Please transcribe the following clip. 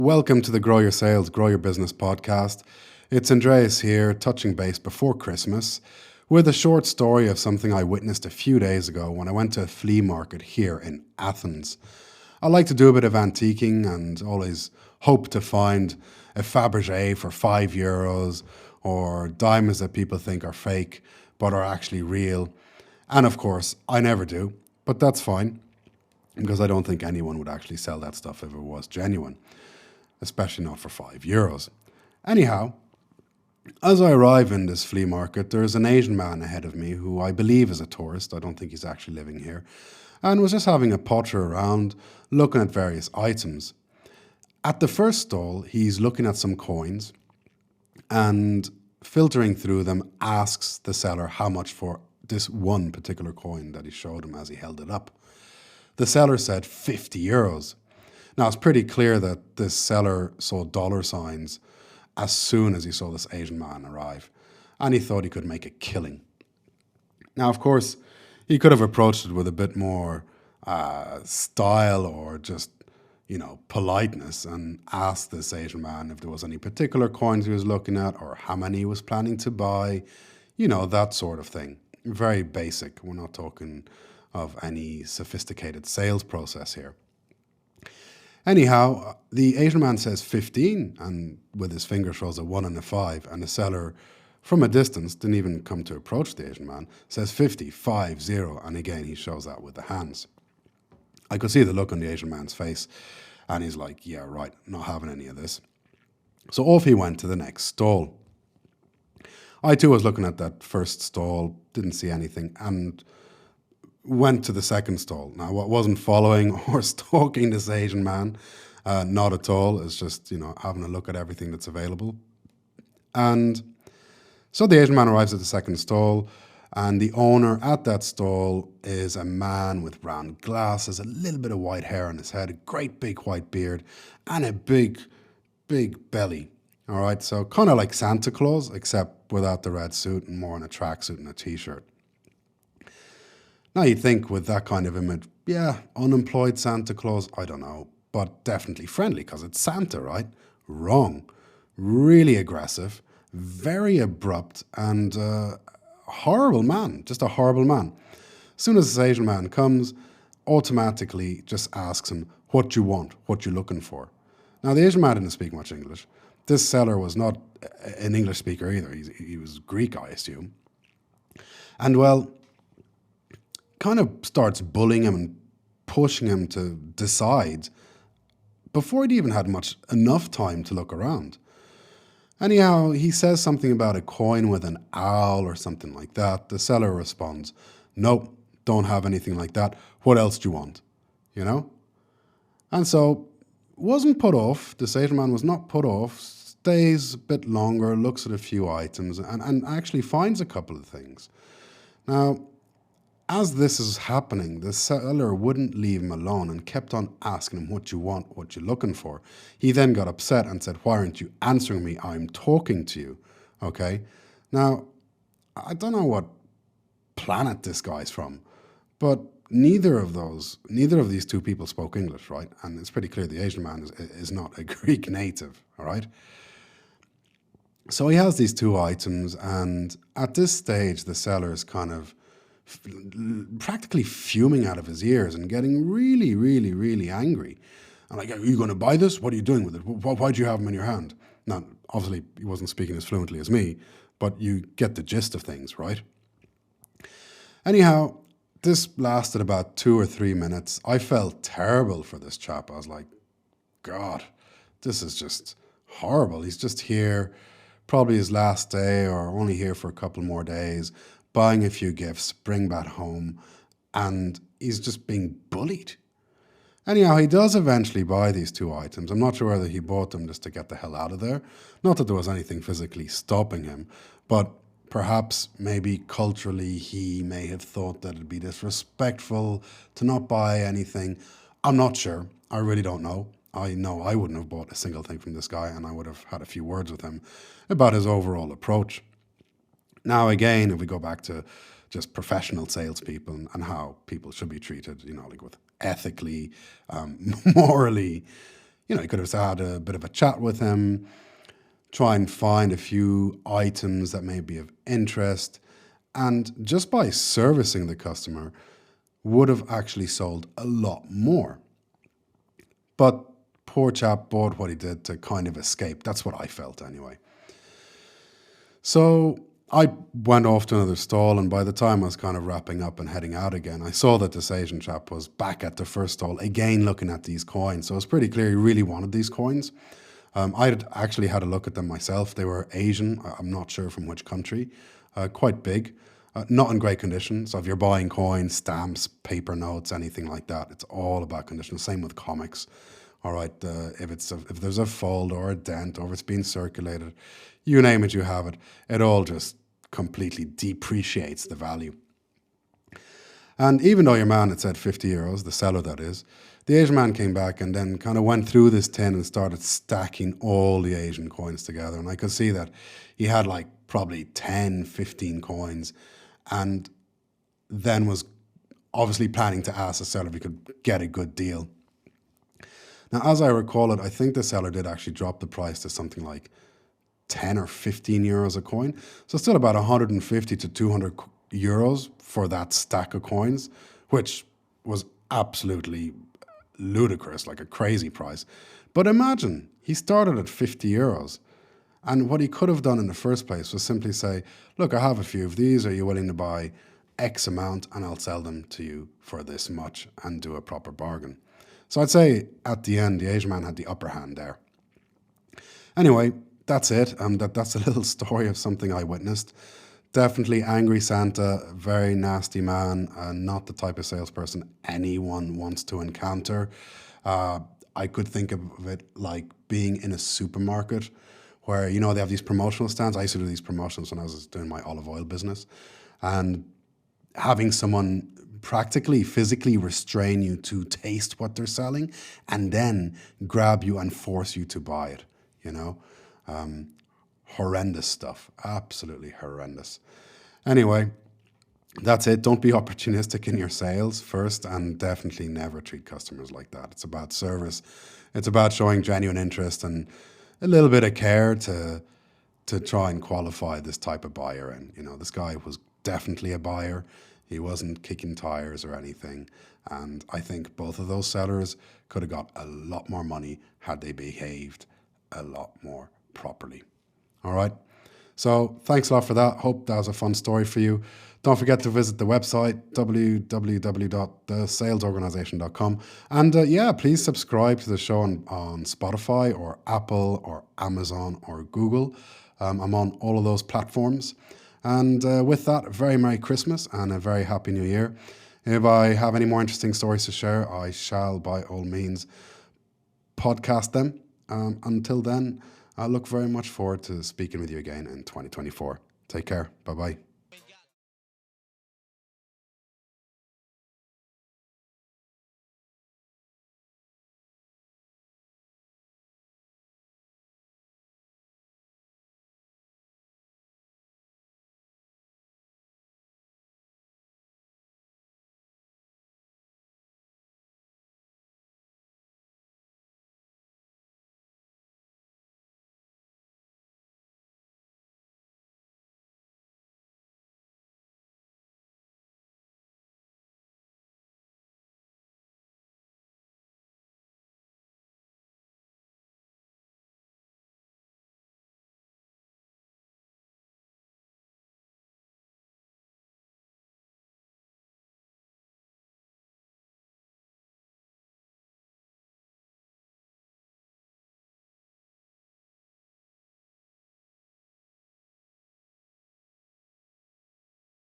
Welcome to the Grow Your Sales, Grow Your Business podcast. It's Andreas here, touching base before Christmas with a short story of something I witnessed a few days ago when I went to a flea market here in Athens. I like to do a bit of antiquing and always hope to find a Fabergé for €5 or diamonds that people think are fake but are actually real. And of course, I never do, but that's fine because I don't think anyone would actually sell that stuff if it was genuine, especially not for €5. Anyhow, as I arrive in this flea market, there's an Asian man ahead of me who I believe is a tourist. I don't think he's actually living here, and was just having a potter around, looking at various items. At the first stall, he's looking at some coins and filtering through them, asks the seller how much for this one particular coin that he showed him as he held it up. The seller said €50. Now, it's pretty clear that this seller saw dollar signs as soon as he saw this Asian man arrive, and he thought he could make a killing. Now, of course, he could have approached it with a bit more style or just, politeness and asked this Asian man if there was any particular coins he was looking at or how many he was planning to buy, that sort of thing. Very basic. We're not talking of any sophisticated sales process here. Anyhow, the Asian man says 15 and with his finger shows a 1 and a 5, and the seller from a distance, didn't even come to approach the Asian man, says 50, 5, 0, and again he shows that with the hands. I could see the look on the Asian man's face and he's like, yeah, right, not having any of this. So off he went to the next stall. I too was looking at that first stall, didn't see anything, and went to the second stall. Now, I wasn't following or stalking this Asian man, not at all. It's just, having a look at everything that's available. And so the Asian man arrives at the second stall, and the owner at that stall is a man with round glasses, a little bit of white hair on his head, a great big white beard, and a big, big belly. All right, so kind of like Santa Claus, except without the red suit and more in a tracksuit and a t-shirt. Now, you'd think with that kind of image, yeah, unemployed Santa Claus, I don't know, but definitely friendly because it's Santa, right? Wrong. Really aggressive, very abrupt, and horrible man, just a horrible man. As soon as this Asian man comes, automatically just asks him, what you want, what you looking for. Now, the Asian man didn't speak much English. This seller was not an English speaker either. He was Greek, I assume. And well, kind of starts bullying him and pushing him to decide before he'd even had enough time to look around. Anyhow, he says something about a coin with an owl or something like that. The seller responds, nope, don't have anything like that. What else do you want? And so wasn't put off. This Asian man was not put off, stays a bit longer, looks at a few items and actually finds a couple of things. Now, as this is happening, the seller wouldn't leave him alone and kept on asking him what you want, what you're looking for. He then got upset and said, why aren't you answering me? I'm talking to you. Okay. Now, I don't know what planet this guy's from, but neither of these two people spoke English, right? And it's pretty clear the Asian man is not a Greek native, all right? So he has these two items, and at this stage, the seller is kind of practically fuming out of his ears and getting really, really, really angry. I'm like, are you going to buy this? What are you doing with it? Why do you have them in your hand? Now, obviously, he wasn't speaking as fluently as me, but you get the gist of things, right? Anyhow, this lasted about 2 or 3 minutes. I felt terrible for this chap. I was like, God, this is just horrible. He's just here, probably his last day or only here for a couple more days, buying a few gifts, bring back home, and he's just being bullied. Anyhow, he does eventually buy these two items. I'm not sure whether he bought them just to get the hell out of there. Not that there was anything physically stopping him, but perhaps maybe culturally he may have thought that it'd be disrespectful to not buy anything. I'm not sure. I really don't know. I know I wouldn't have bought a single thing from this guy, and I would have had a few words with him about his overall approach. Now, again, if we go back to just professional salespeople and how people should be treated, like with ethically, morally, you could have had a bit of a chat with him, try and find a few items that may be of interest, and just by servicing the customer would have actually sold a lot more. But poor chap bought what he did to kind of escape. That's what I felt anyway. So I went off to another stall, and by the time I was kind of wrapping up and heading out again, I saw that this Asian chap was back at the first stall again looking at these coins. So it was pretty clear he really wanted these coins. I'd actually had a look at them myself. They were Asian. I'm not sure from which country. Quite big. Not in great condition. So if you're buying coins, stamps, paper notes, anything like that, it's all about condition. Same with comics. All right, if there's a fold or a dent or if it's being circulated, you name it, you have it. It all just completely depreciates the value. And even though your man had said 50 euros, the seller that is, the Asian man came back and then kind of went through this tin and started stacking all the Asian coins together. And I could see that he had like probably 10, 15 coins, and then was obviously planning to ask the seller if he could get a good deal. Now, as I recall it, I think the seller did actually drop the price to something like 10 or 15 euros a coin. So still about 150 to 200 euros for that stack of coins, which was absolutely ludicrous, like a crazy price. But imagine, he started at 50 euros. And what he could have done in the first place was simply say, look, I have a few of these. Are you willing to buy X amount and I'll sell them to you for this much, and do a proper bargain? So I'd say at the end, the Asian man had the upper hand there. Anyway, that's it. That's a little story of something I witnessed. Definitely angry Santa, very nasty man, not the type of salesperson anyone wants to encounter. I could think of it like being in a supermarket where, they have these promotional stands. I used to do these promotions when I was doing my olive oil business, and having someone practically physically restrain you to taste what they're selling and then grab you and force you to buy it, horrendous stuff, absolutely horrendous. Anyway, that's it. Don't be opportunistic in your sales first, and definitely never treat customers like that. It's about service. It's about showing genuine interest and a little bit of care to try and qualify this type of buyer in. This guy was definitely a buyer. He wasn't kicking tires or anything. And I think both of those sellers could have got a lot more money had they behaved a lot more properly. All right. So thanks a lot for that. Hope that was a fun story for you. Don't forget to visit the website, www.thesalesorganization.com. And please subscribe to the show on Spotify or Apple or Amazon or Google. I'm on all of those platforms. And with that, a very Merry Christmas and a very Happy New Year. If I have any more interesting stories to share, I shall by all means podcast them. Until then, I look very much forward to speaking with you again in 2024. Take care. Bye-bye.